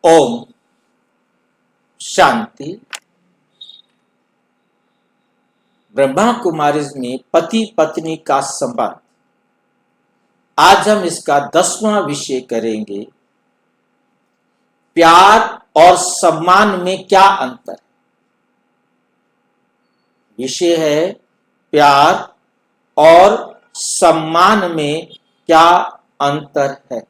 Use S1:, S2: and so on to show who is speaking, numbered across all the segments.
S1: ओम शांति। ब्रह्मा कुमारी में पति पत्नी का संबंध। आज हम इसका 10वां विषय करेंगे। प्यार और सम्मान में क्या अंतर है। विषय है प्यार और सम्मान में क्या अंतर है।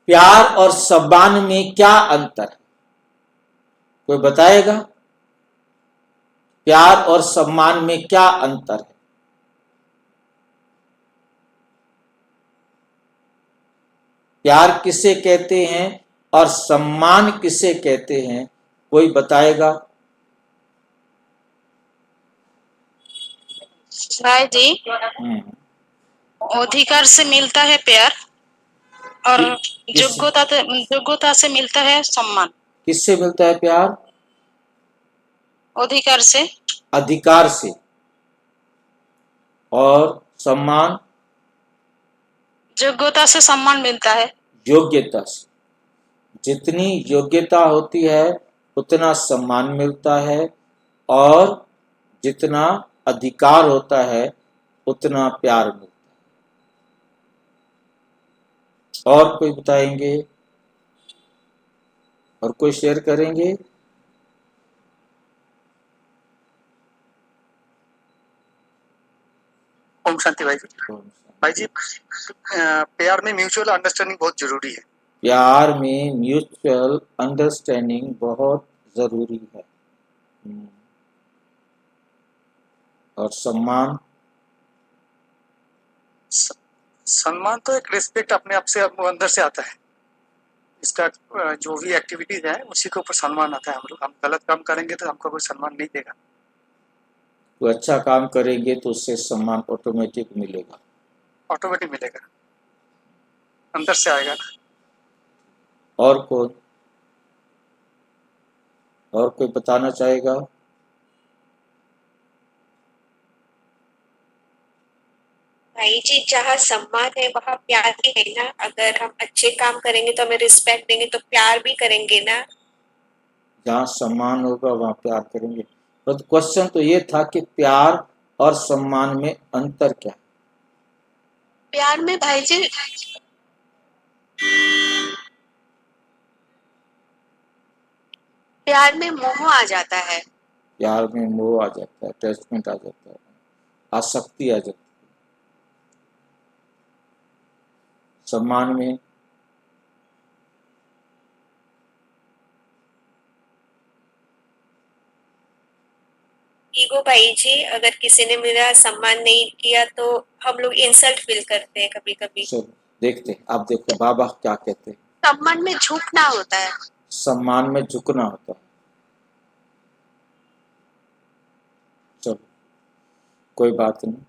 S1: प्यार और सम्मान में क्या अंतर है, कोई बताएगा? प्यार और सम्मान में क्या अंतर है? प्यार किसे कहते हैं और सम्मान किसे कहते हैं, कोई बताएगा?
S2: भाई जी, अधिकार से मिलता है प्यार और योग्यता से मिलता है सम्मान।
S1: किससे मिलता है प्यार?
S2: अधिकार से।
S1: अधिकार से। और सम्मान?
S2: योग्यता से सम्मान मिलता है।
S1: योग्यता से। जितनी योग्यता होती है उतना सम्मान मिलता है और जितना अधिकार होता है उतना प्यार मिलता है। और कोई बताएंगे? और कोई शेयर करेंगे?
S3: ओम शांति भाई जी। भाई जी, प्यार में म्यूचुअल अंडरस्टैंडिंग बहुत जरूरी है।
S1: प्यार में म्यूचुअल अंडरस्टैंडिंग बहुत जरूरी है। और सम्मान?
S3: सम्मान तो एक रिस्पेक्ट अपने आप से अंदर से आता है। इसका जो भी एक्टिविटीज है उसी के ऊपर सम्मान आता है। हम गलत काम करेंगे तो हमको कोई सम्मान नहीं देगा।
S1: कोई अच्छा काम करेंगे तो उससे सम्मान ऑटोमेटिक मिलेगा।
S3: ऑटोमेटिक मिलेगा, अंदर से आएगा ना।
S1: और कोई बताना चाहेगा?
S4: भाई जी, जहाँ सम्मान है वहाँ प्यार भी है ना। अगर हम अच्छे काम करेंगे तो हमें रिस्पेक्ट देंगे तो प्यार भी करेंगे ना।
S1: जहाँ सम्मान होगा वहाँ प्यार करेंगे। तो क्वेश्चन तो ये था कि प्यार और सम्मान में अंतर क्या है?
S4: प्यार में भाई जी प्यार में मोह आ जाता है।
S1: प्यार में मोह आ जाता है, अटैचमेंट आ जाता है, आसक्ति आ जाती है। सम्मान में
S4: ईगो भाई जी, अगर किसी ने मेरा सम्मान नहीं किया तो हम लोग इंसल्ट फील करते हैं कभी कभी।
S1: चलो देखते हैं। आप देखो बाबा क्या कहते हैं।
S4: सम्मान में झुकना होता है।
S1: सम्मान में झुकना होता है। चलो कोई बात नहीं।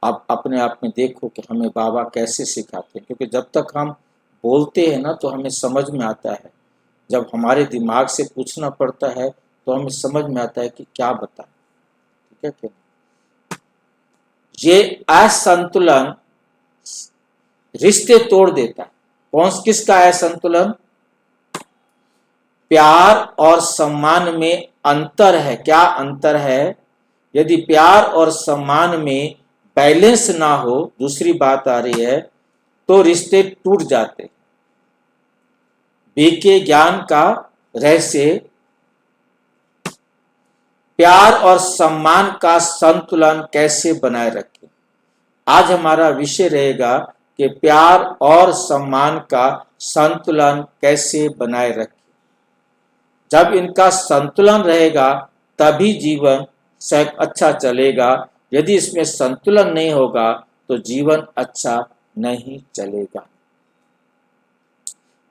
S1: आप अपने आप में देखो कि हमें बाबा कैसे सिखाते हैं, क्योंकि जब तक हम बोलते हैं ना तो हमें समझ में आता है। जब हमारे दिमाग से पूछना पड़ता है तो हमें समझ में आता है कि क्या बताएं। ठीक है क्या? ये असंतुलन रिश्ते तोड़ देता है। किसका असंतुलन? प्यार और सम्मान में अंतर है। क्या अंतर है? यदि प्यार और सम्मान में बैलेंस ना हो, दूसरी बात आ रही है, तो रिश्ते टूट जाते। बीके ज्ञान का रहस्य प्यार और सम्मान का संतुलन कैसे बनाए रखें। आज हमारा विषय रहेगा कि प्यार और सम्मान का संतुलन कैसे बनाए रखें। जब इनका संतुलन रहेगा तभी जीवन अच्छा चलेगा। यदि इसमें संतुलन नहीं होगा तो जीवन अच्छा नहीं चलेगा।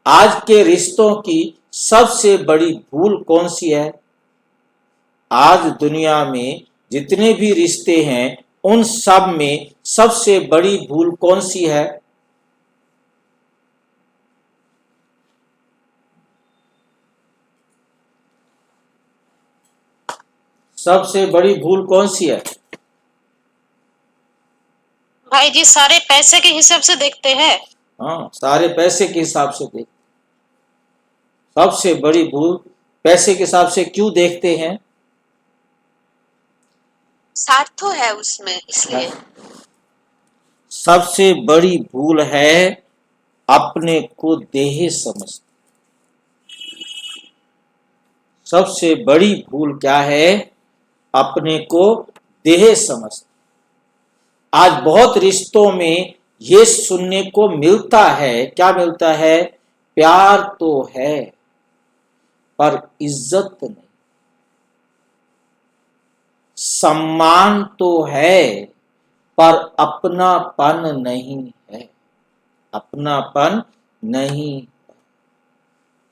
S1: आज के रिश्तों की सबसे बड़ी भूल कौन सी है? आज दुनिया में जितने भी रिश्ते हैं उन सब में सबसे बड़ी भूल कौन सी है? सबसे बड़ी भूल कौन सी है?
S2: भाई जी सारे पैसे के हिसाब से देखते हैं।
S1: हाँ, सारे पैसे के हिसाब से देख। सबसे बड़ी भूल पैसे के हिसाब से क्यों देखते हैं?
S4: स्वार्थ है उसमें, इसलिए।
S1: सबसे बड़ी भूल है अपने को देह समझ। सबसे बड़ी भूल क्या है? अपने को देह समझ। आज बहुत रिश्तों में ये सुनने को मिलता है, क्या मिलता है? प्यार तो है पर इज्जत नहीं, सम्मान तो है पर अपनापन नहीं है, अपनापन नहीं।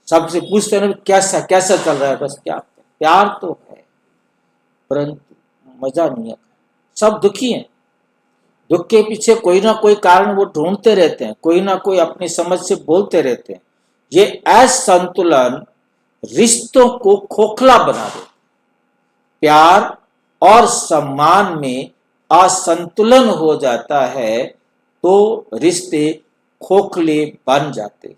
S1: सबसे पूछते हैं कैसा कैसा चल रहा है, बस क्या प्यार तो है परंतु मजा नहीं है। सब दुखी हैं, दुख के पीछे कोई ना कोई कारण वो ढूंढते रहते हैं, कोई ना कोई अपनी समझ से बोलते रहते हैं। ये असंतुलन रिश्तों को खोखला बना देता। प्यार और सम्मान में असंतुलन हो जाता है तो रिश्ते खोखले बन जाते।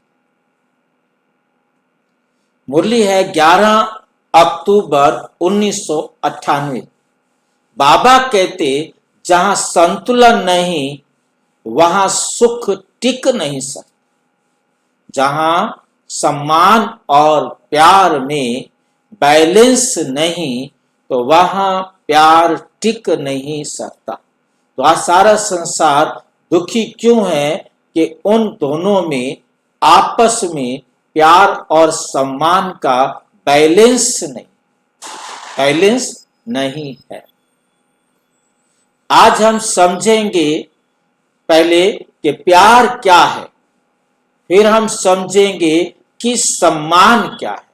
S1: मुरली है 11 अक्टूबर 1998। बाबा कहते जहां संतुलन नहीं वहां सुख टिक नहीं सकता। जहां सम्मान और प्यार में बैलेंस नहीं तो वहां प्यार टिक नहीं सकता। तो आज सारा संसार दुखी क्यों है कि उन दोनों में आपस में प्यार और सम्मान का बैलेंस नहीं है। आज हम समझेंगे पहले कि प्यार क्या है, फिर हम समझेंगे कि सम्मान क्या है।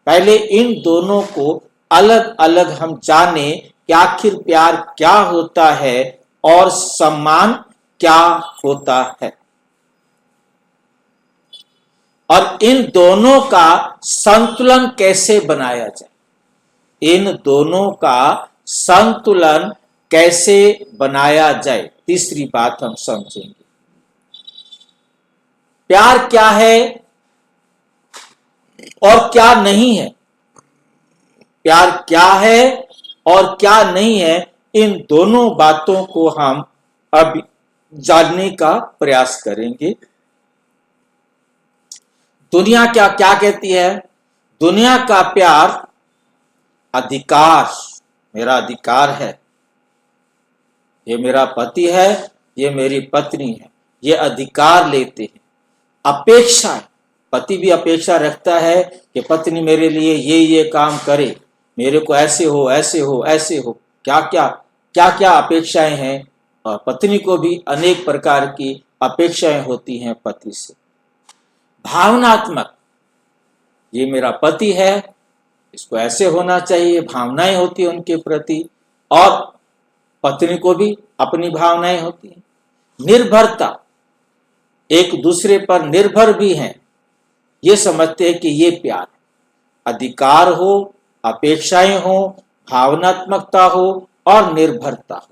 S1: पहले इन दोनों को अलग अलग हम जाने कि आखिर प्यार क्या होता है और सम्मान क्या होता है, और इन दोनों का संतुलन कैसे बनाया जाए। इन दोनों का संतुलन कैसे बनाया जाए, तीसरी बात हम समझेंगे। प्यार क्या है और क्या नहीं है, प्यार क्या है और क्या नहीं है, इन दोनों बातों को हम अब जानने का प्रयास करेंगे। दुनिया क्या क्या कहती है? दुनिया का प्यार अधिकार, मेरा अधिकार है, ये मेरा पति है, ये मेरी पत्नी है, ये अधिकार लेते हैं। अपेक्षा है, पति भी अपेक्षा रखता है कि पत्नी मेरे लिए ये काम करे, मेरे को ऐसे हो ऐसे हो ऐसे हो, क्या क्या अपेक्षाएं हैं। और पत्नी को भी अनेक प्रकार की अपेक्षाएं होती हैं पति से। भावनात्मक, ये मेरा पति है, इसको ऐसे होना चाहिए, भावनाएं होती है उनके प्रति, और पत्नी को भी अपनी भावनाएं होती हैं। निर्भरता, एक दूसरे पर निर्भर भी हैं, ये समझते हैं कि ये प्यार, अधिकार हो, अपेक्षाएं हो, भावनात्मकता हो और निर्भरता हो,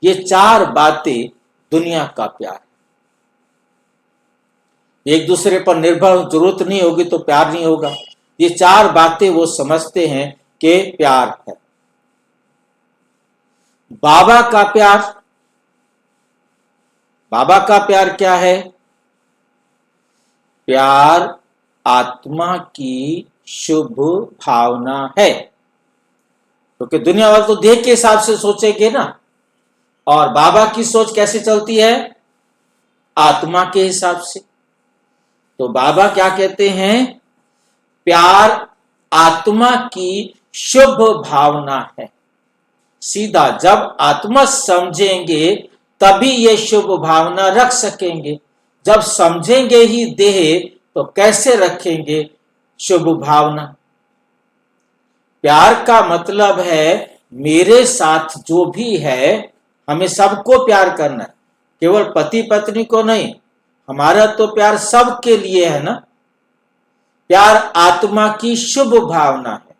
S1: ये चार बातें दुनिया का प्यार। एक दूसरे पर निर्भर जरूरत नहीं होगी तो प्यार नहीं होगा। ये चार बातें वो समझते हैं कि प्यार है। बाबा का प्यार, बाबा का प्यार क्या है? प्यार आत्मा की शुभ भावना है, क्योंकि दुनिया वाले तो देह के हिसाब से सोचेंगे ना, और बाबा की सोच कैसे चलती है? आत्मा के हिसाब से। तो बाबा क्या कहते हैं? प्यार आत्मा की शुभ भावना है। सीधा जब आत्मा समझेंगे तभी ये शुभ भावना रख सकेंगे। जब समझेंगे ही देह तो कैसे रखेंगे शुभ भावना? प्यार का मतलब है मेरे साथ जो भी है, हमें सबको प्यार करना है, केवल पति पत्नी को नहीं। हमारा तो प्यार सबके लिए है ना। प्यार आत्मा की शुभ भावना है।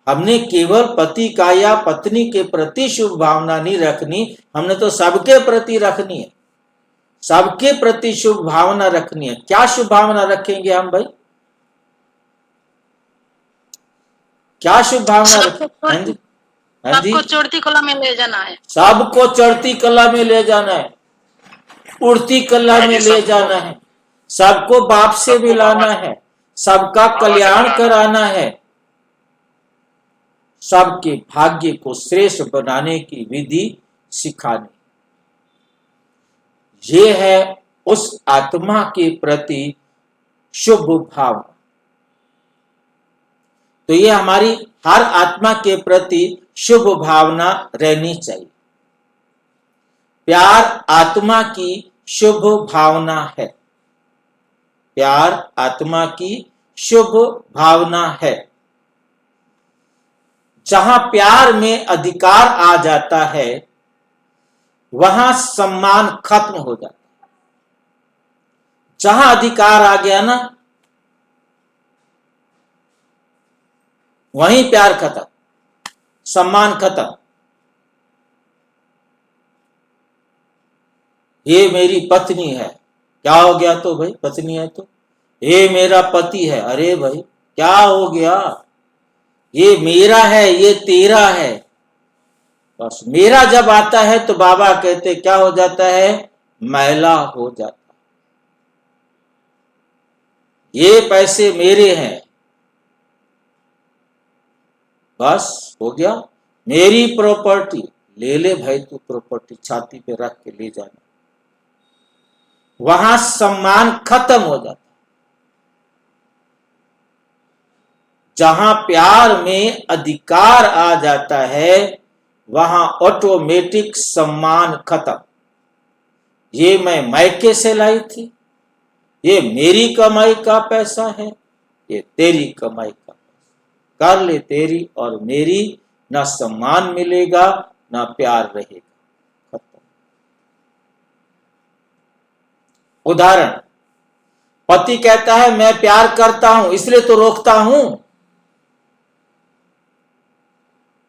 S1: हमने केवल पति का या पत्नी के प्रति शुभ भावना नहीं रखनी, हमने तो सबके प्रति रखनी है, सबके प्रति शुभ भावना रखनी है। क्या शुभ भावना रखेंगे हम भाई? क्या शुभ भावना रखेंगे?
S2: सबको चढ़ती कला में ले जाना है,
S1: सबको चढ़ती कला में ले जाना है, उड़ती कला में ले जाना है, सबको बाप से मिलाना है, सबका कल्याण कराना है, सबके भाग्य को श्रेष्ठ बनाने की विधि सिखानी। ये है उस आत्मा के प्रति शुभ भावना। तो ये हमारी हर आत्मा के प्रति शुभ भावना रहनी चाहिए। प्यार आत्मा की शुभ भावना है, प्यार आत्मा की शुभ भावना है। जहां प्यार में अधिकार आ जाता है वहां सम्मान खत्म हो जाता है। जहां अधिकार आ गया ना, वहीं प्यार खत्म, सम्मान खत्म। ये मेरी पत्नी है, क्या हो गया? तो भाई पत्नी है तो ये मेरा पति है, अरे भाई क्या हो गया? ये मेरा है, ये तेरा है। बस मेरा जब आता है तो बाबा कहते क्या हो जाता है? मैला हो जाता। ये पैसे मेरे हैं, बस हो गया, मेरी प्रॉपर्टी। ले ले भाई तू प्रॉपर्टी, छाती पे रख के ले जाना। वहां सम्मान खत्म हो जाता। जहां प्यार में अधिकार आ जाता है वहां ऑटोमेटिक सम्मान खत्म। ये मैं मायके से लाई थी, ये मेरी कमाई का पैसा है, ये तेरी कमाई का पैसा। कर ले तेरी और मेरी, ना सम्मान मिलेगा ना प्यार रहेगा। खत्म। उदाहरण, पति कहता है मैं प्यार करता हूं इसलिए तो रोकता हूं।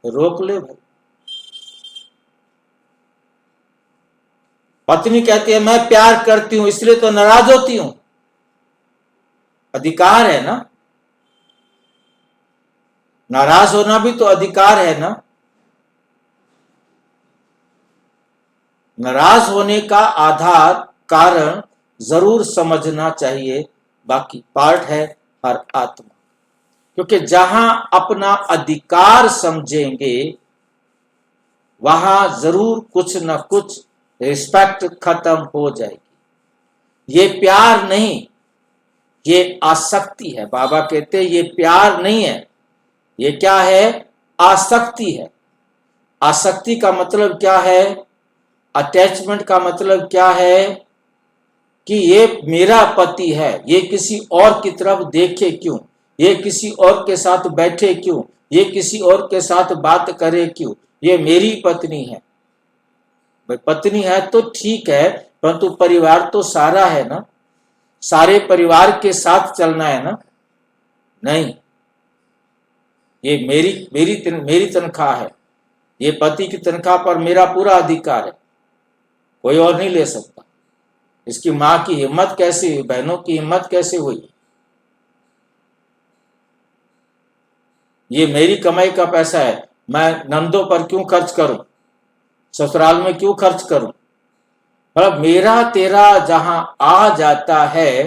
S1: रोक ले भाई। पत्नी कहती है मैं प्यार करती हूं इसलिए तो नाराज होती हूं। अधिकार है ना, नाराज होना भी तो अधिकार है ना। नाराज होने का आधार कारण जरूर समझना चाहिए, बाकी पार्ट है हर आत्मा। क्योंकि जहां अपना अधिकार समझेंगे वहां जरूर कुछ न कुछ रिस्पेक्ट खत्म हो जाएगी। ये प्यार नहीं, ये आसक्ति है। बाबा कहते हैं ये प्यार नहीं है, ये क्या है? आसक्ति है। आसक्ति का मतलब क्या है? अटैचमेंट का मतलब क्या है? कि ये मेरा पति है, ये किसी और की तरफ देखे क्यों, ये किसी और के साथ बैठे क्यों, ये किसी और के साथ बात करे क्यों, ये मेरी पत्नी है। भाई पत्नी है तो ठीक है, परंतु परिवार तो सारा है ना, सारे परिवार के साथ चलना है ना। नहीं, ये मेरी तनख्वाह है, ये पति की तनख्वाह पर मेरा पूरा अधिकार है, कोई और नहीं ले सकता। इसकी मां की हिम्मत कैसे हुई, बहनों की हिम्मत कैसे हुई? ये मेरी कमाई का पैसा है, मैं नंदों पर क्यों खर्च करूं, ससुराल में क्यों खर्च करूं? मतलब मेरा तेरा जहां आ जाता है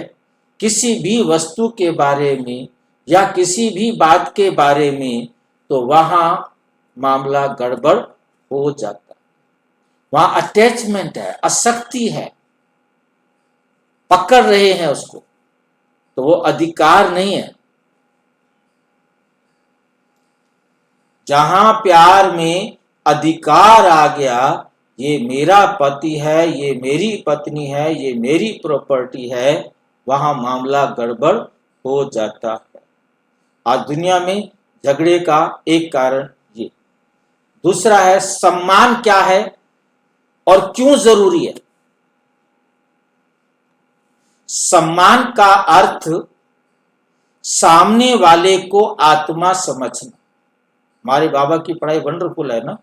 S1: किसी भी वस्तु के बारे में या किसी भी बात के बारे में, तो वहां मामला गड़बड़ हो जाता है। वहां अटैचमेंट है, आसक्ति है, पकड़ रहे हैं उसको, तो वो अधिकार नहीं है। जहां प्यार में अधिकार आ गया, ये मेरा पति है, ये मेरी पत्नी है, ये मेरी प्रॉपर्टी है, वहां मामला गड़बड़ हो जाता है। आज दुनिया में झगड़े का एक कारण ये। दूसरा है सम्मान क्या है और क्यों जरूरी है। सम्मान का अर्थ सामने वाले को आत्मा समझना। हमारे बाबा की पढ़ाई वंडरफुल है ना।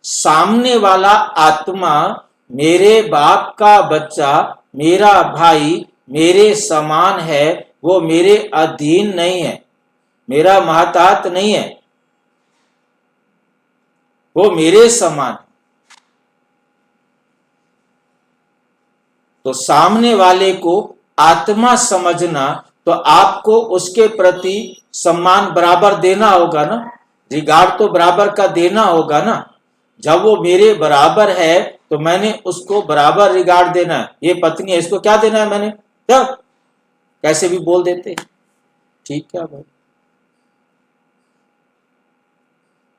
S1: सामने वाला आत्मा मेरे बाप का बच्चा, मेरा भाई, मेरे समान है, वो मेरे अधीन नहीं है, मेरा महतात नहीं है, वो मेरे समान है। तो सामने वाले को आत्मा समझना, तो आपको उसके प्रति सम्मान बराबर देना होगा ना, रिगार्ड तो बराबर का देना होगा ना। जब वो मेरे बराबर है तो मैंने उसको बराबर रिगार्ड देना है। ये पत्नी है, इसको क्या देना है मैंने, जब कैसे भी बोल देते हैं, ठीक है भाई।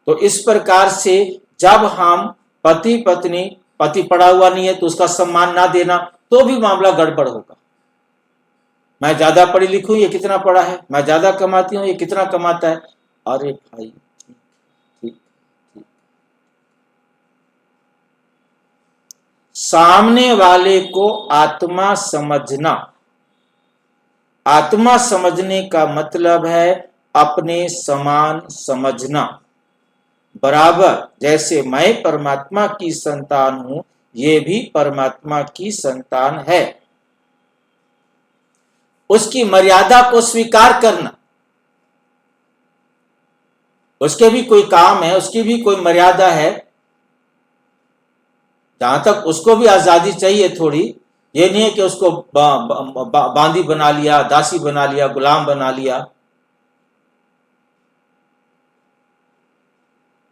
S1: तो इस प्रकार से जब हम पति पत्नी, पति पढ़ा हुआ नहीं है तो उसका सम्मान ना देना, तो भी मामला गड़बड़ होगा। मैं ज्यादा पढ़ी लिखी हूं, ये कितना पढ़ा है, मैं ज्यादा कमाती हूं, ये कितना कमाता है। अरे भाई ठीक ठीक। सामने वाले को आत्मा समझना, आत्मा समझने का मतलब है अपने समान समझना, बराबर। जैसे मैं परमात्मा की संतान हूं, ये भी परमात्मा की संतान है। उसकी मर्यादा को स्वीकार करना, उसके भी कोई काम है, उसकी भी कोई मर्यादा है। जहां तक उसको भी आजादी चाहिए थोड़ी, ये नहीं है कि उसको बांदी बना लिया, दासी बना लिया, गुलाम बना लिया।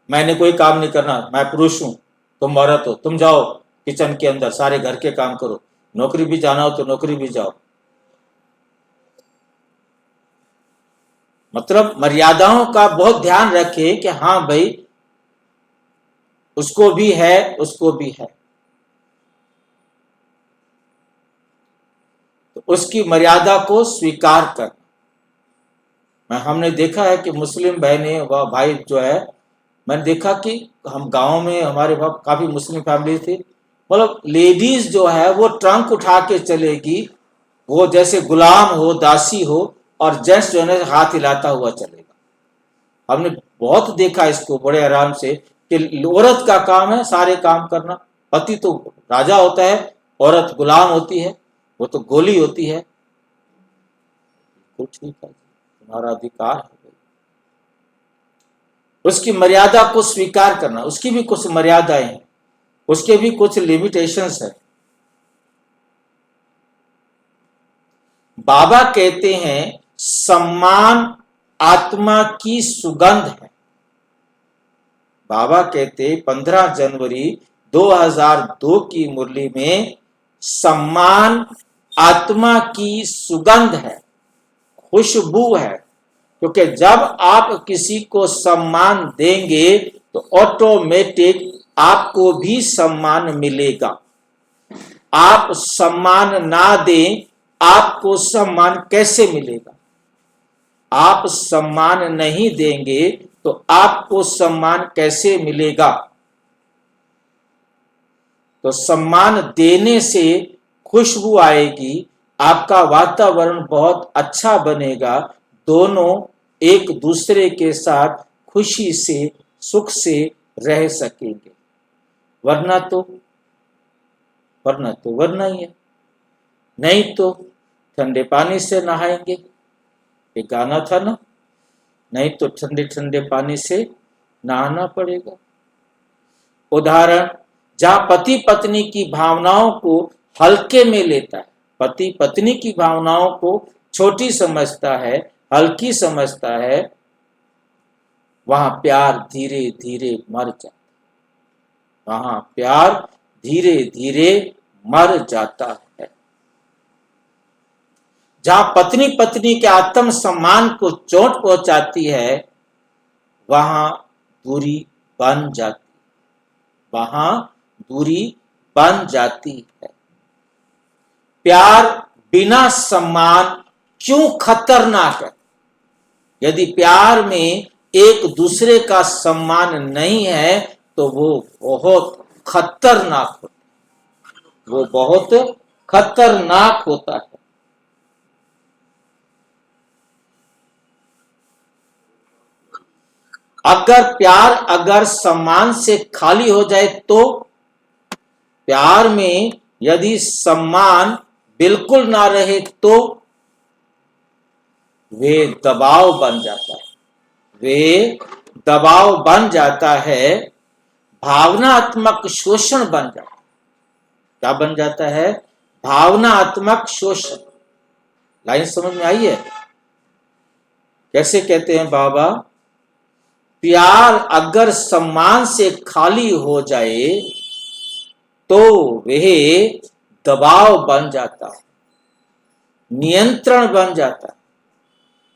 S1: मैंने कोई काम नहीं करना, मैं पुरुष हूं, तुम औरत हो, तुम जाओ किचन के अंदर सारे घर के काम करो, नौकरी भी जाना हो तो नौकरी भी जाओ। मतलब मर्यादाओं का बहुत ध्यान रखें कि हाँ भाई उसको भी है, उसको भी है। तो उसकी मर्यादा को स्वीकार करना। हमने देखा है कि मुस्लिम बहनें व भाई जो है, मैंने देखा कि हम गांव में हमारे वहां काफी मुस्लिम फैमिली थी, मतलब लेडीज जो है वो ट्रंक उठा के चलेगी, वो जैसे गुलाम हो, दासी हो, और जेंट्स जो है हाथ हिलाता हुआ चलेगा। हमने बहुत देखा इसको बड़े आराम से कि औरत का काम है सारे काम करना, पति तो राजा होता है, औरत गुलाम होती है, वो तो गोली होती है। तो ठीक है, तुम्हारा अधिकार है। उसकी मर्यादा को स्वीकार करना, उसकी भी कुछ मर्यादाएं हैं, उसके भी कुछ लिमिटेशंस है। बाबा कहते हैं सम्मान आत्मा की सुगंध है। बाबा कहते 15 जनवरी 2002 की मुरली में सम्मान आत्मा की सुगंध है, खुशबू है। क्योंकि जब आप किसी को सम्मान देंगे तो ऑटोमेटिक आपको भी सम्मान मिलेगा। आप सम्मान ना दें, आपको सम्मान कैसे मिलेगा? आप सम्मान नहीं देंगे तो आपको सम्मान कैसे मिलेगा? तो सम्मान देने से खुशबू आएगी, आपका वातावरण बहुत अच्छा बनेगा, दोनों एक दूसरे के साथ खुशी से, सुख से रह सकेंगे। वरना वरना ही है। नहीं तो ठंडे पानी से नहाएंगे, एक गाना था ना, नहीं तो ठंडे ठंडे पानी से नहाना पड़ेगा। उदाहरण, जहां पति पत्नी की भावनाओं को हल्के में लेता है, पति पत्नी की भावनाओं को छोटी समझता है, हल्की समझता है, वहां प्यार धीरे धीरे मर जाता है। वहां प्यार धीरे धीरे मर जाता है। जहां पत्नी पत्नी के आत्म सम्मान को चोट पहुंचाती है, वहां दूरी बन जाती, वहां दूरी बन जाती है। प्यार बिना सम्मान क्यों खतरनाक है? यदि प्यार में एक दूसरे का सम्मान नहीं है तो वो बहुत खतरनाक होता है, वो बहुत खतरनाक होता है। अगर सम्मान से खाली हो जाए तो, प्यार में यदि सम्मान बिल्कुल ना रहे तो वे दबाव बन जाता है, वे दबाव बन जाता है, भावनात्मक शोषण बन जाता है। क्या बन जाता है? भावनात्मक शोषण। लाइन समझ में आई है? कैसे कहते हैं बाबा? प्यार अगर सम्मान से खाली हो जाए तो वह दबाव बन जाता है, नियंत्रण बन जाता है,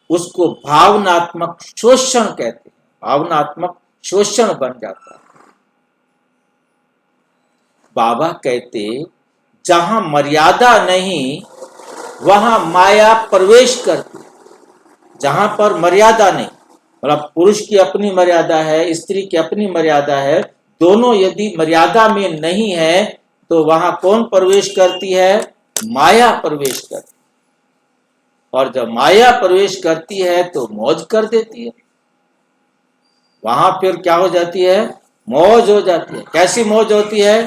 S1: उसको भावनात्मक शोषण कहते हैं, भावनात्मक शोषण बन जाता है। बाबा कहते जहां मर्यादा नहीं वहां माया प्रवेश करती। जहां पर मर्यादा नहीं, मतलब पुरुष की अपनी मर्यादा है, स्त्री की अपनी मर्यादा है, दोनों यदि मर्यादा में नहीं है तो वहां कौन प्रवेश करती है? माया प्रवेश करती। और जब माया प्रवेश करती है तो मौज कर देती है। वहां फिर क्या हो जाती है? मौज हो जाती है। कैसी मौज होती है?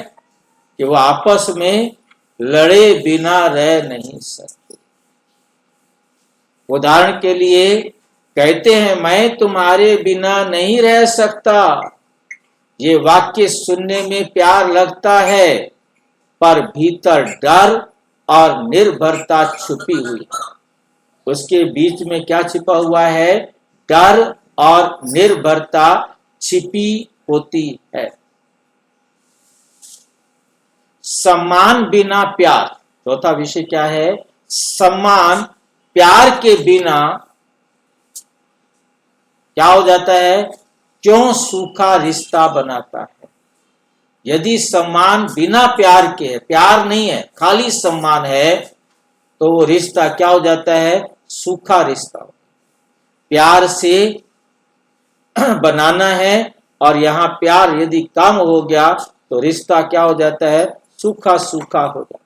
S1: कि वो आपस में लड़े बिना रह नहीं सकते। उदाहरण के लिए कहते हैं मैं तुम्हारे बिना नहीं रह सकता। ये वाक्य सुनने में प्यार लगता है पर भीतर डर और निर्भरता छुपी हुई है। उसके बीच में क्या छिपा हुआ है? डर और निर्भरता छिपी होती है। सम्मान बिना प्यार, चौथा विषय क्या है? सम्मान प्यार के बिना क्या हो जाता है? क्यों सूखा रिश्ता बनाता है। यदि सम्मान बिना प्यार के है, प्यार नहीं है, खाली सम्मान है, तो वो रिश्ता क्या हो जाता है? सूखा रिश्ता। प्यार से बनाना है और यहां प्यार यदि कम हो गया तो रिश्ता क्या हो जाता है? सूखा सूखा हो जाता है।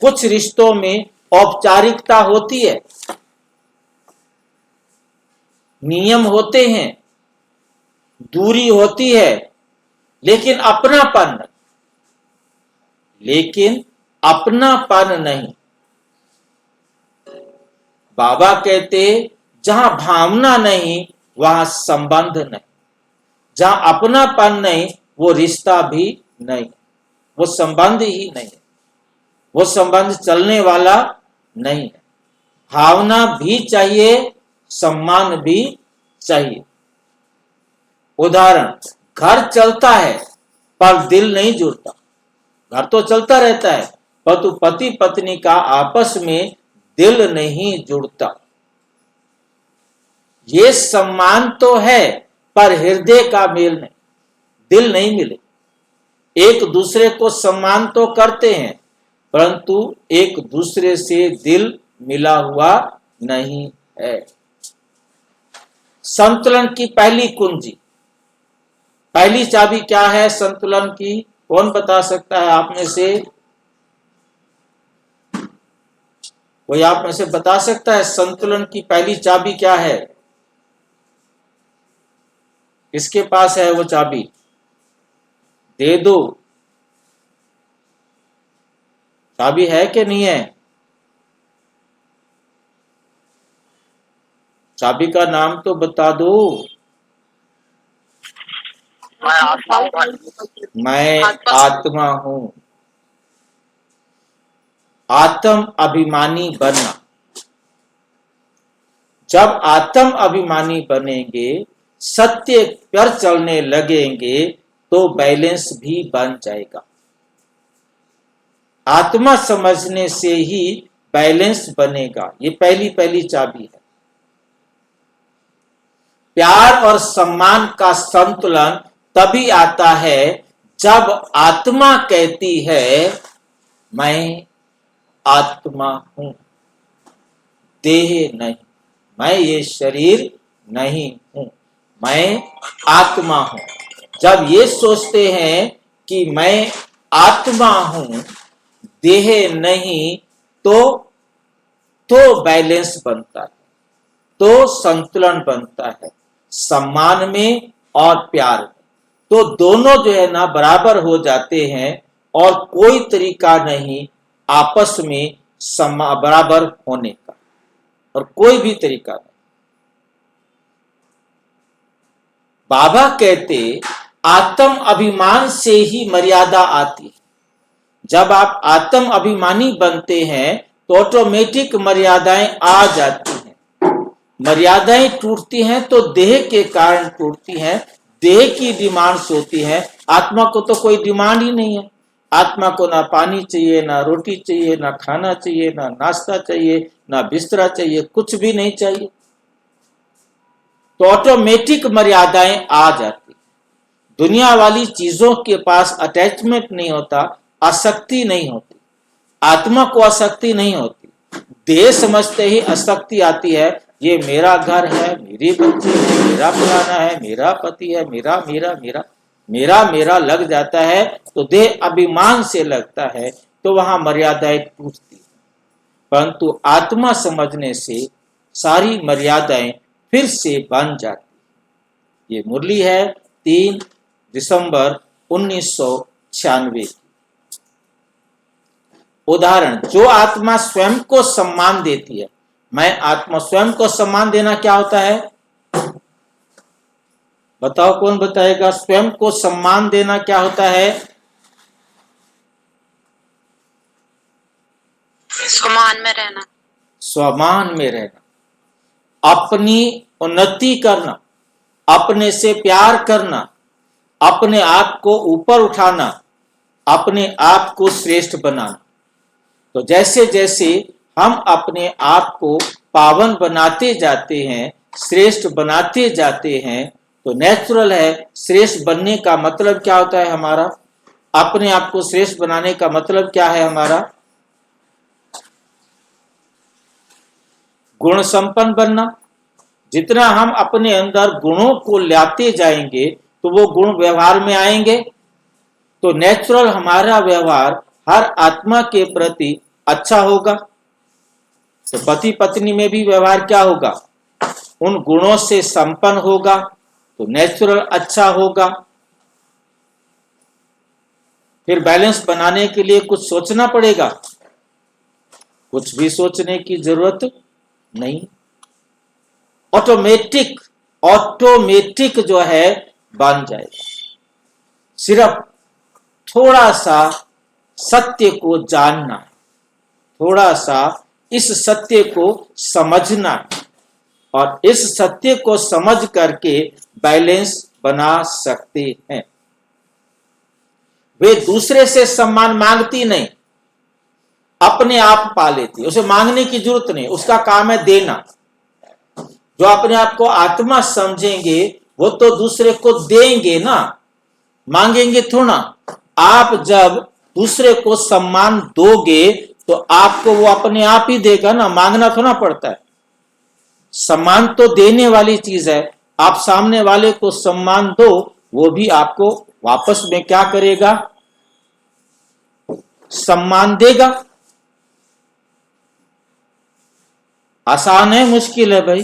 S1: कुछ रिश्तों में औपचारिकता होती है, नियम होते हैं, दूरी होती है, लेकिन अपनापन नहीं। बाबा कहते जहां भावना नहीं वहां संबंध नहीं, जहां अपनापन नहीं वो रिश्ता भी नहीं, वो संबंध ही नहीं, वो संबंध चलने वाला नहीं है। भावना भी चाहिए, सम्मान भी चाहिए। उदाहरण, घर चलता है पर दिल नहीं जुड़ता। घर तो चलता रहता है परंतु पति पत्नी का आपस में दिल नहीं जुड़ता। ये सम्मान तो है पर हृदय का मेल नहीं, दिल नहीं मिले। एक दूसरे को सम्मान तो करते हैं परंतु एक दूसरे से दिल मिला हुआ नहीं है। संतुलन की पहली कुंजी, पहली चाबी क्या है संतुलन की? कौन बता सकता है आप में से? कोई आप में से बता सकता है संतुलन की पहली चाबी क्या है? किसके पास है वो चाबी? दे दो। चाबी है कि नहीं है? चाबी का नाम तो बता दो। मैं आत्मा हूं। आत्म अभिमानी बनना। जब आत्म अभिमानी बनेंगे, सत्य पर चलने लगेंगे तो बैलेंस भी बन जाएगा। आत्मा समझने से ही बैलेंस बनेगा। ये पहली चाबी है। प्यार और सम्मान का संतुलन तभी आता है जब आत्मा कहती है मैं आत्मा हूं, देह नहीं, मैं ये शरीर नहीं हूं, मैं आत्मा हूं। जब ये सोचते हैं कि मैं आत्मा हूं, देह नहीं, तो बैलेंस बनता है, तो संतुलन बनता है। सम्मान में और प्यार में। तो दोनों जो है ना बराबर हो जाते हैं और कोई तरीका नहीं आपस में बराबर होने का, और कोई भी तरीका नहीं। बाबा कहते आत्म अभिमान से ही मर्यादा आती है। जब आप आत्म अभिमानी बनते हैं तो ऑटोमेटिक मर्यादाएं आ जाती हैं। मर्यादाएं टूटती हैं तो देह के कारण टूटती हैं, देह की डिमांड्स होती हैं। आत्मा को तो कोई डिमांड ही नहीं है। आत्मा को ना पानी चाहिए, ना रोटी चाहिए, ना खाना चाहिए, ना नाश्ता चाहिए, ना बिस्तरा चाहिए, कुछ भी नहीं चाहिए। तो ऑटोमेटिक मर्यादाएं आ जाती। दुनिया वाली चीजों के पास अटैचमेंट नहीं होता, आसक्ति नहीं होती। आत्मा को आसक्ति नहीं होती। देह समझते ही आसक्ति आती है, ये मेरा घर है, मेरी बच्ची है, मेरा फलाना है, मेरा पति है, मेरा मेरा मेरा मेरा मेरा लग जाता है। तो देह अभिमान से लगता है तो वहां मर्यादाएं टूटती। परंतु आत्मा समझने से सारी मर्यादाएं फिर से बन जाती। ये मुरली है 3 दिसंबर 1996 की। उदाहरण, जो आत्मा स्वयं को सम्मान देती है, मैं आत्मा स्वयं को सम्मान देना क्या होता है? बताओ, कौन बताएगा? स्वयं को सम्मान देना क्या होता है?
S2: स्वमान में रहना।
S1: स्वमान में रहना, अपनी उन्नति करना, अपने से प्यार करना, अपने आप को ऊपर उठाना, अपने आप को श्रेष्ठ बनाना। तो जैसे जैसे हम अपने आप को पावन बनाते जाते हैं, श्रेष्ठ बनाते जाते हैं, तो नेचुरल है श्रेष्ठ बनने का मतलब क्या होता है हमारा? अपने आप को श्रेष्ठ बनाने का मतलब क्या है हमारा? गुण संपन्न बनना। जितना हम अपने अंदर गुणों को लाते जाएंगे तो वो गुण व्यवहार में आएंगे। तो नेचुरल हमारा व्यवहार हर आत्मा के प्रति अच्छा होगा। तो पति पत्नी में भी व्यवहार क्या होगा? उन गुणों से संपन्न होगा, तो नेचुरल अच्छा होगा। फिर बैलेंस बनाने के लिए कुछ सोचना पड़ेगा? कुछ भी सोचने की जरूरत नहीं। ऑटोमेटिक जो है बन जाएगा। सिर्फ थोड़ा सा सत्य को जानना है, थोड़ा सा इस सत्य को समझना है, और इस सत्य को समझ करके बैलेंस बना सकते हैं। वे दूसरे से सम्मान मांगती नहीं, अपने आप पा लेती। उसे मांगने की जरूरत नहीं, उसका काम है देना। जो अपने आप को आत्मा समझेंगे वो तो दूसरे को देंगे ना, मांगेंगे थोड़ा। आप जब दूसरे को सम्मान दोगे तो आपको वो अपने आप ही देगा ना, मांगना थोड़ा पड़ता है। सम्मान तो देने वाली चीज है। आप सामने वाले को सम्मान दो, वो भी आपको वापस में क्या करेगा? सम्मान देगा। आसान है, मुश्किल है भाई?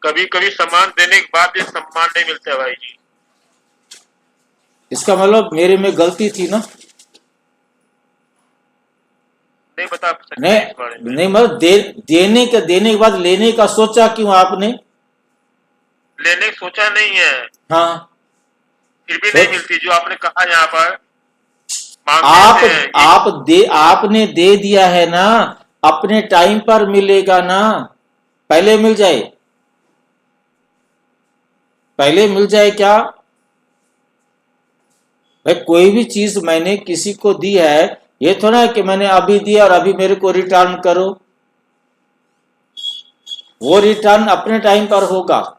S5: कभी कभी सम्मान देने के बाद भी सम्मान नहीं मिलता भाई जी।
S1: इसका मतलब मेरे में गलती थी ना?
S5: नहीं बता सकते
S1: नहीं,
S5: इस बारे में।
S1: नहीं मतलब देने के बाद लेने का सोचा क्यों आपने?
S5: लेने की सोचा नहीं है,
S1: हाँ,
S5: फिर भी नहीं मिलती जो आपने कहा यहाँ पर। मांगने से ये-
S1: आपने दे दिया है ना, अपने टाइम पर मिलेगा ना। पहले मिल जाए, पहले मिल जाए क्या भाई? कोई भी चीज मैंने किसी को दी है, ये थोड़ा है कि मैंने अभी दिया और अभी मेरे को रिटर्न करो। वो रिटर्न अपने टाइम पर होगा।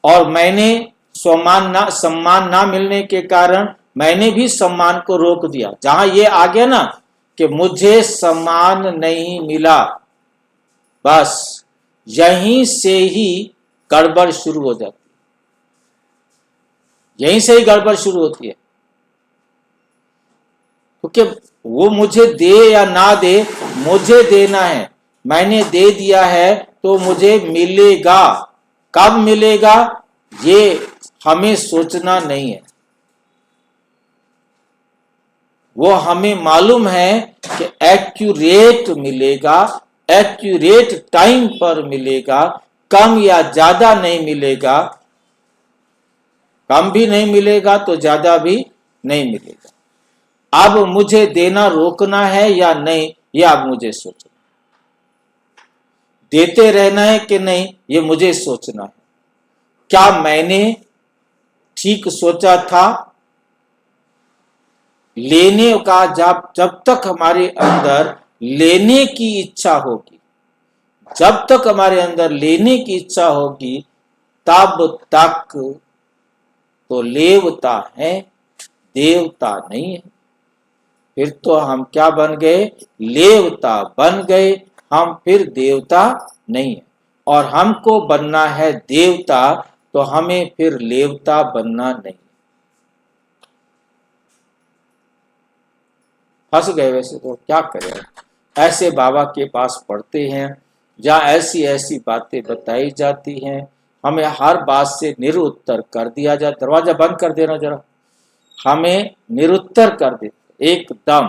S1: और मैंने सम्मान ना मिलने के कारण मैंने भी सम्मान को रोक दिया। जहां ये आ गया ना कि मुझे सम्मान नहीं मिला, बस यहीं से ही गड़बड़ शुरू हो जाती है। यहीं से ही गड़बड़ शुरू होती है। क्योंकि वो मुझे दे या ना दे, मुझे देना है। मैंने दे दिया है तो मुझे मिलेगा। कब मिलेगा ये हमें सोचना नहीं है, वो हमें मालूम है कि एक्यूरेट मिलेगा, एक्यूरेट टाइम पर मिलेगा, कम या ज्यादा नहीं मिलेगा, कम भी नहीं मिलेगा तो ज्यादा भी नहीं मिलेगा। अब मुझे देना रोकना है या नहीं, ये अब मुझे सोचना, देते रहना है कि नहीं ये मुझे सोचना है। क्या मैंने ठीक सोचा था? लेने का जब तक हमारे अंदर लेने की इच्छा होगी, जब तक हमारे अंदर लेने की इच्छा होगी तब तक तो लेवता है, देवता नहीं है। फिर तो हम क्या बन गए? लेवता बन गए हम, फिर देवता नहीं है। और हमको बनना है देवता, तो हमें फिर लेवता बनना नहीं। फंस गए वैसे तो क्या करें, ऐसे बाबा के पास पढ़ते हैं जहाँ ऐसी ऐसी बातें बताई जाती हैं, हमें हर बात से निरुत्तर कर दिया जाए। दरवाजा बंद कर देना जरा, हमें निरुत्तर कर देते एकदम।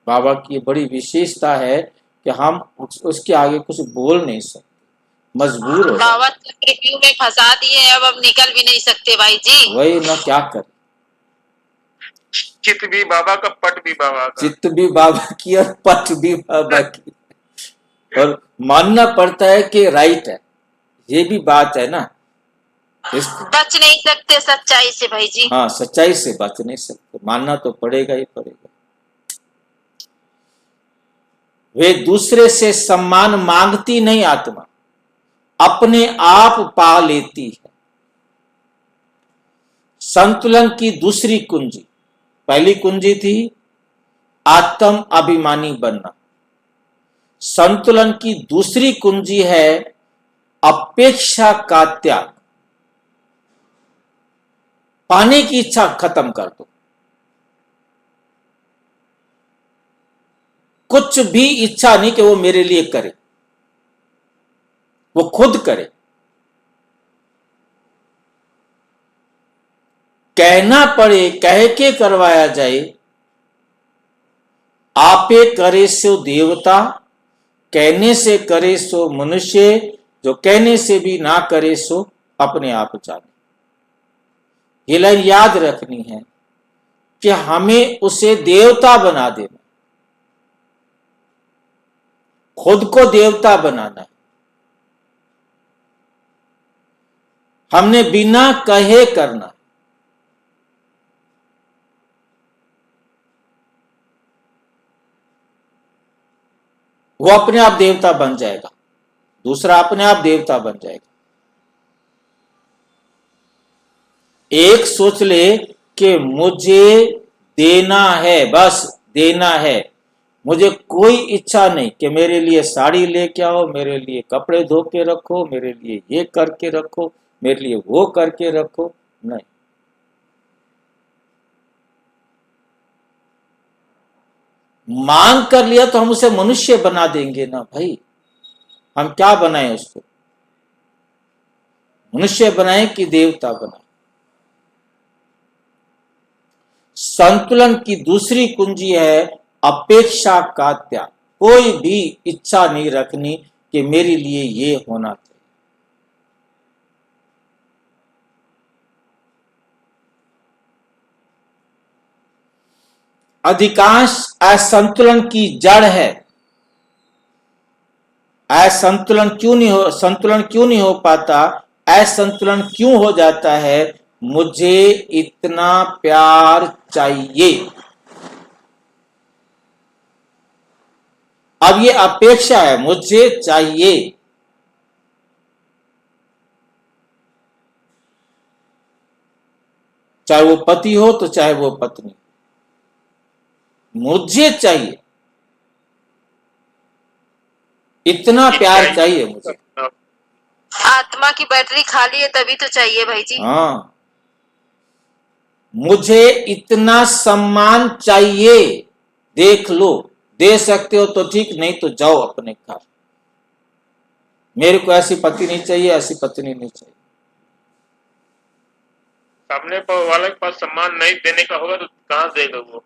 S1: बाबा की बड़ी विशेषता है कि हम उसके आगे कुछ बोल नहीं सकते, मजबूर हो।
S2: दावत करके क्यों में फंसा दिए, अब निकल भी नहीं सकते भाई जी।
S1: वही ना, क्या करें।
S5: चित भी बाबा का, पट भी बाबा का।
S1: चित्त भी बाबा की और पट भी बाबा की, और मानना पड़ता है कि राइट है, ये भी बात है ना।
S2: बच नहीं सकते सच्चाई से भाई जी।
S1: हाँ, सच्चाई से बच नहीं सकते, मानना तो पड़ेगा ही पड़ेगा। वे दूसरे से सम्मान मांगती नहीं आत्मा, अपने आप पा लेती है। संतुलन की दूसरी कुंजी, पहली कुंजी थी आत्म अभिमानी बनना, संतुलन की दूसरी कुंजी है अपेक्षा का त्याग। पाने की इच्छा खत्म कर दो, कुछ भी इच्छा नहीं कि वो मेरे लिए करे, वो खुद करे। कहना पड़े, कह के करवाया जाए। आपे करे सो देवता, कहने से करे सो मनुष्य, जो कहने से भी ना करे सो अपने आप जाने। ये लाइन याद रखनी है कि हमें उसे देवता बना देना, खुद को देवता बनाना है। हमने बिना कहे करना। वो अपने आप देवता बन जाएगा, दूसरा अपने आप देवता बन जाएगा। एक सोच ले कि मुझे देना है, बस देना है, मुझे कोई इच्छा नहीं कि मेरे लिए साड़ी लेके आओ, मेरे लिए कपड़े धो के रखो, मेरे लिए ये करके रखो, मेरे लिए वो करके रखो, नहीं। मांग कर लिया तो हम उसे मनुष्य बना देंगे ना भाई। हम क्या बनाए उसको? मनुष्य बनाए कि देवता बनाए? संतुलन की दूसरी कुंजी है अपेक्षा का त्याग। कोई भी इच्छा नहीं रखनी कि मेरे लिए ये होना चाहिए। अधिकांश असंतुलन की जड़ है। असंतुलन संतुलन क्यों नहीं हो पाता? असंतुलन क्यों हो जाता है? मुझे इतना प्यार चाहिए। अब ये अपेक्षा है, मुझे चाहिए। चाहे वो पति हो तो चाहे वो पत्नी, मुझे चाहिए, इतना प्यार चाहिए मुझे।
S2: आत्मा की बैटरी खाली है तभी तो चाहिए भाई जी।
S1: हाँ, मुझे इतना सम्मान चाहिए। देख लो, दे सकते हो तो ठीक, नहीं तो जाओ अपने घर। मेरे को ऐसी पति नहीं चाहिए, ऐसी पत्नी नहीं चाहिए।
S5: सामने वाले के पास सम्मान नहीं देने का होगा तो कहाँ देगा वो?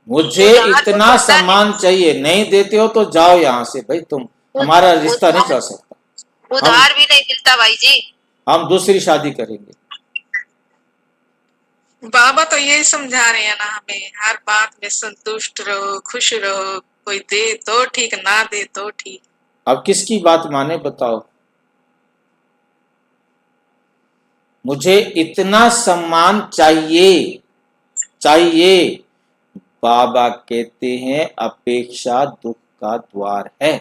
S1: मुझे
S4: उधार तो
S1: इतना
S4: देता
S1: सम्मान चाहिए, नहीं देते हो तो जाओ यहाँ से भाई, तुम हमारा रिश्ता नहीं चल सकता।
S4: उधार भी नहीं मिलता भाई जी।
S1: हम दूसरी शादी करेंगे।
S6: बाबा तो यही समझा रहे हैं ना हमें, हर बात में संतुष्ट रहो, खुश रहो, कोई दे तो ठीक, ना दे तो ठीक।
S1: अब किसकी बात माने बताओ? मुझे इतना सम्मान चाहिए, चाहिए। बाबा कहते हैं अपेक्षा दुख का द्वार है।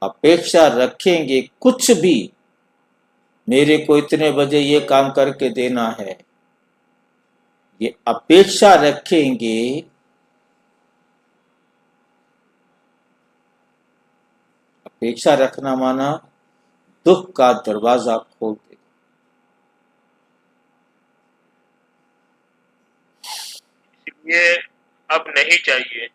S1: अपेक्षा रखेंगे कुछ भी, मेरे को इतने बजे ये काम करके देना है, ये अपेक्षा रखेंगे, अपेक्षा रखना माना दुख का दरवाजा खोल दे।
S5: इसलिए अब नहीं चाहिए।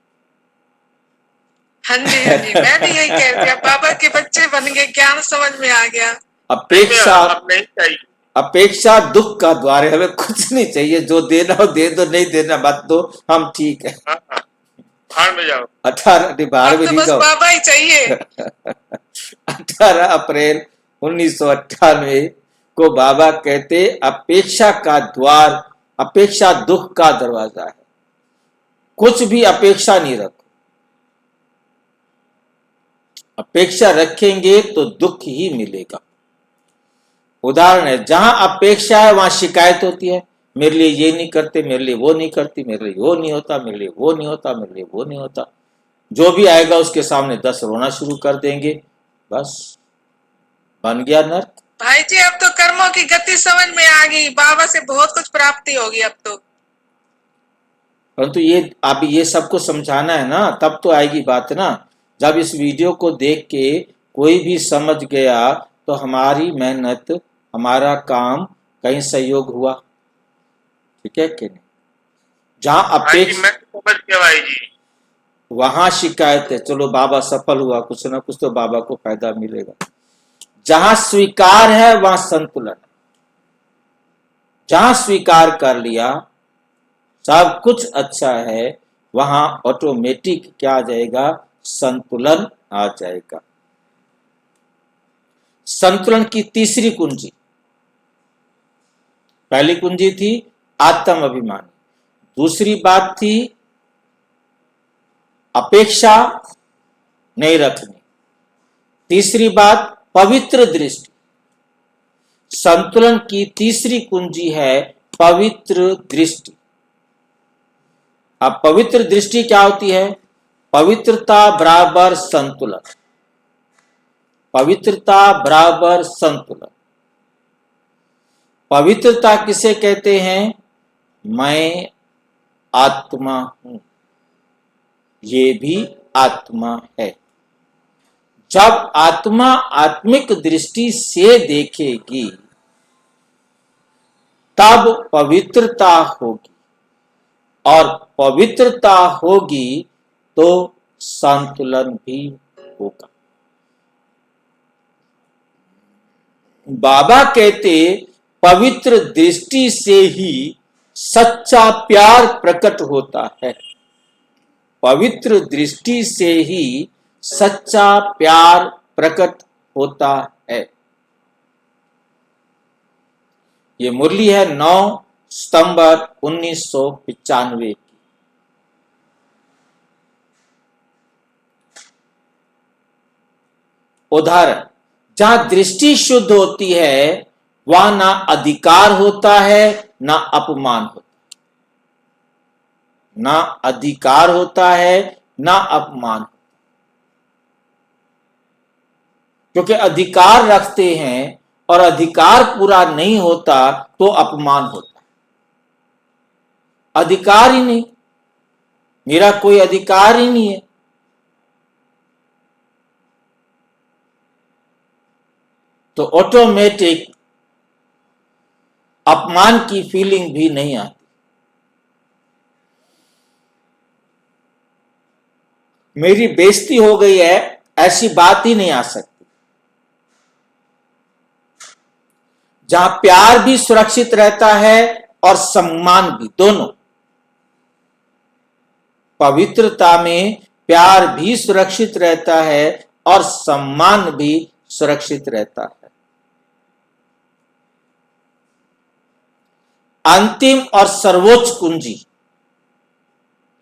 S6: हाँ जी, हाँ जी, मैं भी यही कह रही हूँ, बाबा के बच्चे बन गए, ज्ञान समझ में आ गया।
S1: अपेक्षा,
S5: अब नहीं चाहिए।
S1: अपेक्षा दुख का द्वार है। हमें कुछ नहीं चाहिए, जो देना हो दे दो, नहीं देना मत दो, हम ठीक है।
S5: हाँ, हाँ, भाड़ में जाओ।
S1: 18 बाहर
S6: अब
S1: में
S6: तो
S1: नहीं
S6: बस
S1: जाओ।
S6: बाबा ही चाहिए।
S1: 18 अप्रैल 1998 को बाबा कहते अपेक्षा का द्वार, अपेक्षा दुख का दरवाजा है। कुछ भी अपेक्षा नहीं रखो। अपेक्षा रखेंगे तो दुख ही मिलेगा। उदाहरण है, जहां अपेक्षा है वहां शिकायत होती है, मेरे लिए ये नहीं करते, मेरे लिए वो नहीं करती, मेरे लिए वो नहीं होता, मेरे लिए वो नहीं होता, मेरे लिए वो नहीं होता। जो भी आएगा उसके सामने 10 रोना शुरू कर देंगे, बस बन गया नर्क।
S6: भाई जी अब तो कर्मों की गति समझ में आ गई, बाबा से बहुत कुछ प्राप्ति होगी अब तो।
S1: परंतु ये अब ये सबको समझाना है ना, तब तो आएगी बात ना। जब इस वीडियो को देख के कोई भी समझ गया तो हमारी मेहनत, हमारा काम कहीं सहयोग हुआ, ठीक है कि नहीं? जहां
S5: भाई जी मैं समझ गया भाई जी।
S1: वहां शिकायत है, चलो बाबा सफल हुआ, कुछ ना कुछ तो बाबा को फायदा मिलेगा। जहां स्वीकार है वहां संतुलन है। जहां स्वीकार कर लिया सब कुछ अच्छा है, वहां ऑटोमेटिक क्या आ जाएगा? संतुलन आ जाएगा। संतुलन की तीसरी कुंजी, पहली कुंजी थी आत्म अभिमान, दूसरी बात थी अपेक्षा नहीं रखनी, तीसरी बात पवित्र दृष्टि। संतुलन की तीसरी कुंजी है पवित्र दृष्टि। अब पवित्र दृष्टि क्या होती है? पवित्रता बराबर संतुलन, पवित्रता बराबर संतुलन। पवित्रता किसे कहते हैं? मैं आत्मा हूं, ये भी आत्मा है। जब आत्मा आत्मिक दृष्टि से देखेगी तब पवित्रता होगी, और पवित्रता होगी तो संतुलन भी होगा। बाबा कहते पवित्र दृष्टि से ही सच्चा प्यार प्रकट होता है। पवित्र दृष्टि से ही सच्चा प्यार प्रकट होता है। ये मुरली है 9 सितंबर 1995 की। उदाहरण, जहां दृष्टि शुद्ध होती है वहां ना अधिकार होता है ना अपमान होता है, ना अधिकार होता है ना अपमान होता है। क्योंकि अधिकार रखते हैं और अधिकार पूरा नहीं होता तो अपमान होता है। अधिकार ही नहीं, मेरा कोई अधिकार ही नहीं है, तो ऑटोमेटिक अपमान की फीलिंग भी नहीं आती। मेरी बेइज्जती हो गई है, ऐसी बात ही नहीं आ सकती। जहां प्यार भी सुरक्षित रहता है और सम्मान भी, दोनों। पवित्रता में प्यार भी सुरक्षित रहता है और सम्मान भी सुरक्षित रहता है। अंतिम और सर्वोच्च कुंजी,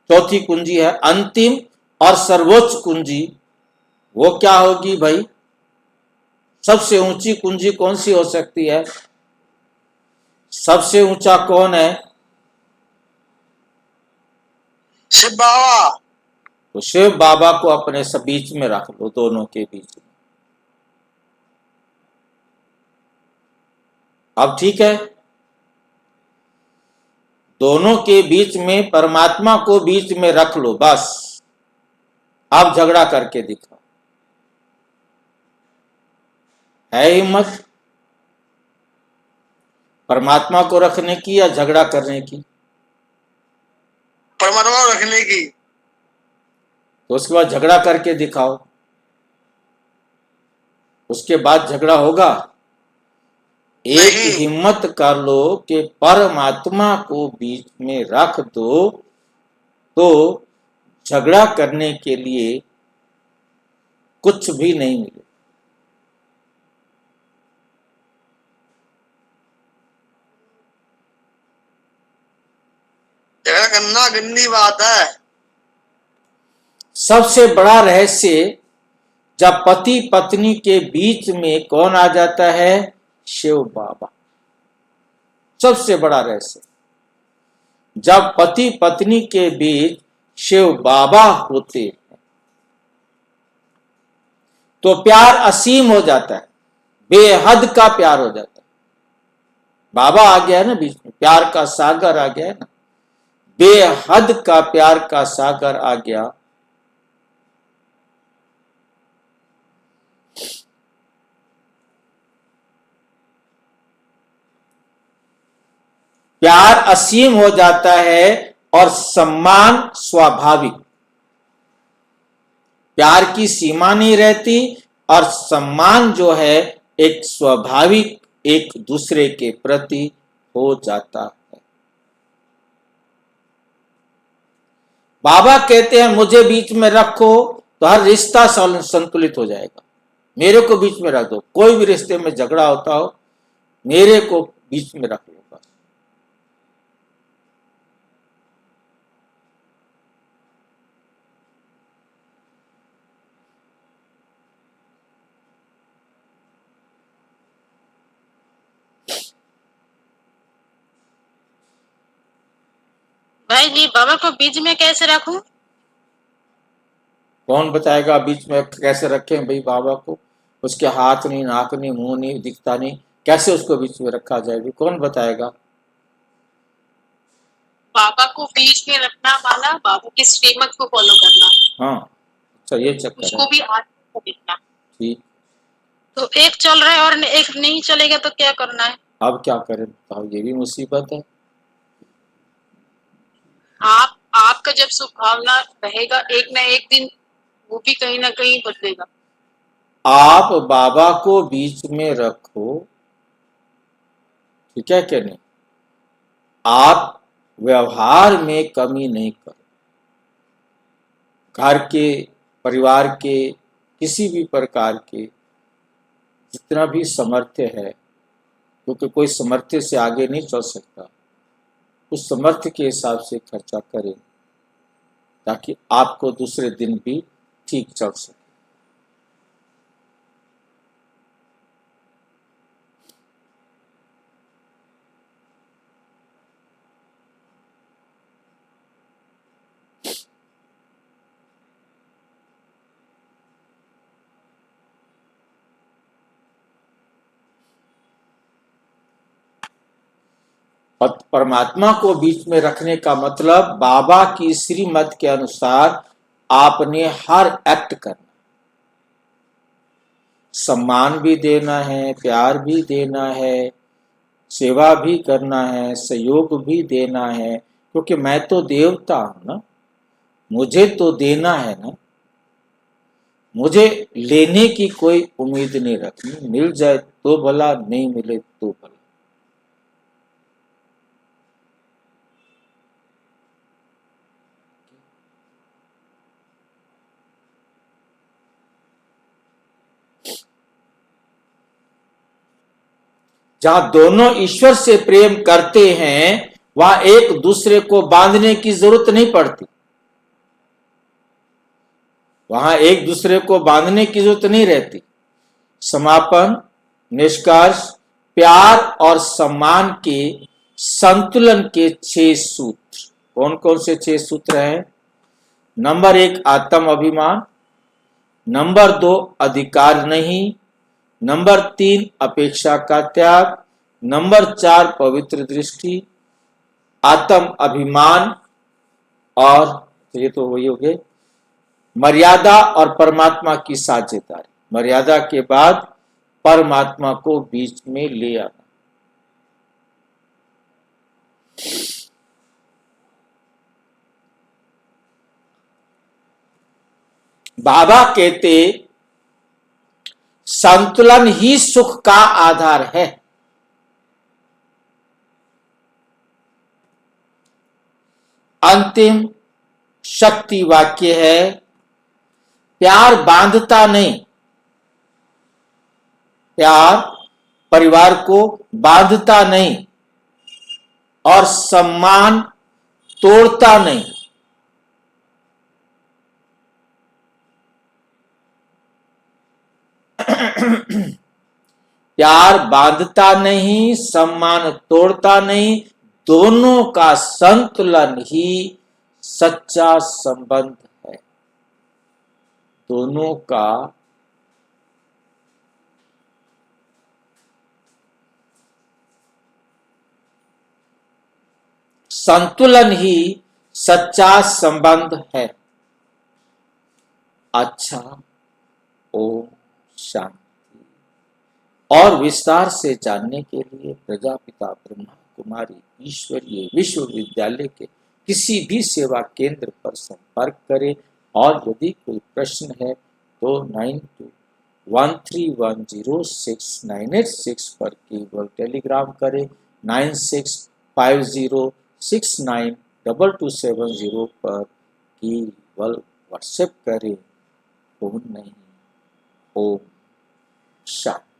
S1: चौथी कुंजी है अंतिम और सर्वोच्च कुंजी। वो क्या होगी भाई? सबसे ऊंची कुंजी कौन सी हो सकती है? सबसे ऊंचा कौन है?
S7: शिव बाबा।
S1: तो शिव बाबा को अपने बीच में रख लो, दोनों के बीच में। अब ठीक है, दोनों के बीच में परमात्मा को बीच में रख लो, बस। अब झगड़ा करके दिखाओ। है हिम्मत परमात्मा को रखने की या झगड़ा करने की?
S7: परमात्मा रखने की।
S1: तो उसके बाद झगड़ा करके दिखाओ, उसके बाद झगड़ा होगा? एक हिम्मत कर लो कि परमात्मा को बीच में रख दो, तो झगड़ा करने के लिए कुछ भी नहीं मिले।
S7: झगड़ा करना गंदी बात है।
S1: सबसे बड़ा रहस्य, जब पति पत्नी के बीच में कौन आ जाता है? शिव बाबा। सबसे बड़ा रहस्य, जब पति पत्नी के बीच शिव बाबा होते हैं तो प्यार असीम हो जाता है, बेहद का प्यार हो जाता है। बाबा आ गया है ना बीच में, प्यार का सागर आ गया है ना, बेहद का प्यार का सागर आ गया। प्यार असीम हो जाता है और सम्मान स्वाभाविक। प्यार की सीमा नहीं रहती और सम्मान जो है एक स्वाभाविक एक दूसरे के प्रति हो जाता है। बाबा कहते हैं मुझे बीच में रखो तो हर रिश्ता संतुलित हो जाएगा। मेरे को बीच में रख दो, कोई भी रिश्ते में झगड़ा होता हो, मेरे को बीच में रख लो बस।
S2: भाई जी, बाबा को बीच में कैसे रखूं?
S1: कौन बताएगा बीच में कैसे रखें भाई बाबा को? उसके हाथ नहीं, नाक नहीं, मुंह नहीं, दिखता नहीं, कैसे उसको बीच में रखा जाएगा? कौन बताएगा?
S6: बाबा को बीच में रखना माना बाबा की श्रीमत को फॉलो करना।
S1: हाँ, अच्छा, ये चक्कर
S6: उसको
S1: है।
S6: भी आत्मा को देखना।
S1: ठीक,
S2: तो एक चल रहा है और एक नहीं चलेगा तो क्या करना है?
S1: अब क्या करें बताओ, ये भी मुसीबत है।
S6: आपका जब स्वभावना रहेगा एक ना एक दिन वो भी कहीं ना कहीं बदलेगा।
S1: आप बाबा को बीच में रखो, ठीक है क्या नहीं? आप व्यवहार में कमी नहीं करो, घर के, परिवार के, किसी भी प्रकार के जितना भी सामर्थ्य है, क्योंकि कोई सामर्थ्य से आगे नहीं चल सकता, उस सामर्थ्य के हिसाब से खर्चा करें ताकि आपको दूसरे दिन भी ठीक चल सके। परमात्मा को बीच में रखने का मतलब बाबा की श्रीमत के अनुसार आपने हर एक्ट करना, सम्मान भी देना है, प्यार भी देना है, सेवा भी करना है, सहयोग भी देना है, क्योंकि मैं तो देवता हूं ना, मुझे तो देना है ना। मुझे लेने की कोई उम्मीद नहीं रखनी, मिल जाए तो भला, नहीं मिले तो भला। जहां दोनों ईश्वर से प्रेम करते हैं वहां एक दूसरे को बांधने की जरूरत नहीं पड़ती, वहां एक दूसरे को बांधने की जरूरत नहीं रहती। समापन, निष्कर्ष, प्यार और सम्मान के संतुलन के 6 सूत्र। कौन कौन से 6 सूत्र हैं? नंबर 1 आत्म अभिमान, नंबर 2 अधिकार नहीं, नंबर 3 अपेक्षा का त्याग, नंबर 4 पवित्र दृष्टि। आत्म अभिमान और ये तो वही हो गए। मर्यादा और परमात्मा की साझेदारी, मर्यादा के बाद परमात्मा को बीच में ले आना। बाबा कहते संतुलन ही सुख का आधार है। अंतिम शक्ति वाक्य है, प्यार बांधता नहीं, प्यार परिवार को बांधता नहीं और सम्मान तोड़ता नहीं। प्यार बांधता नहीं, सम्मान तोड़ता नहीं, दोनों का संतुलन ही सच्चा संबंध है। दोनों का संतुलन ही सच्चा संबंध है। अच्छा, ओम शांति। और विस्तार से जानने के लिए प्रजापिता ब्रह्मा कुमारी ईश्वरीय विश्वविद्यालय के किसी भी सेवा केंद्र पर संपर्क करें और यदि कोई प्रश्न है तो 9213106986 पर केवल टेलीग्राम करें, 9650692270 पर केवल व्हाट्सएप करें, फोन नहीं। ओम शांति।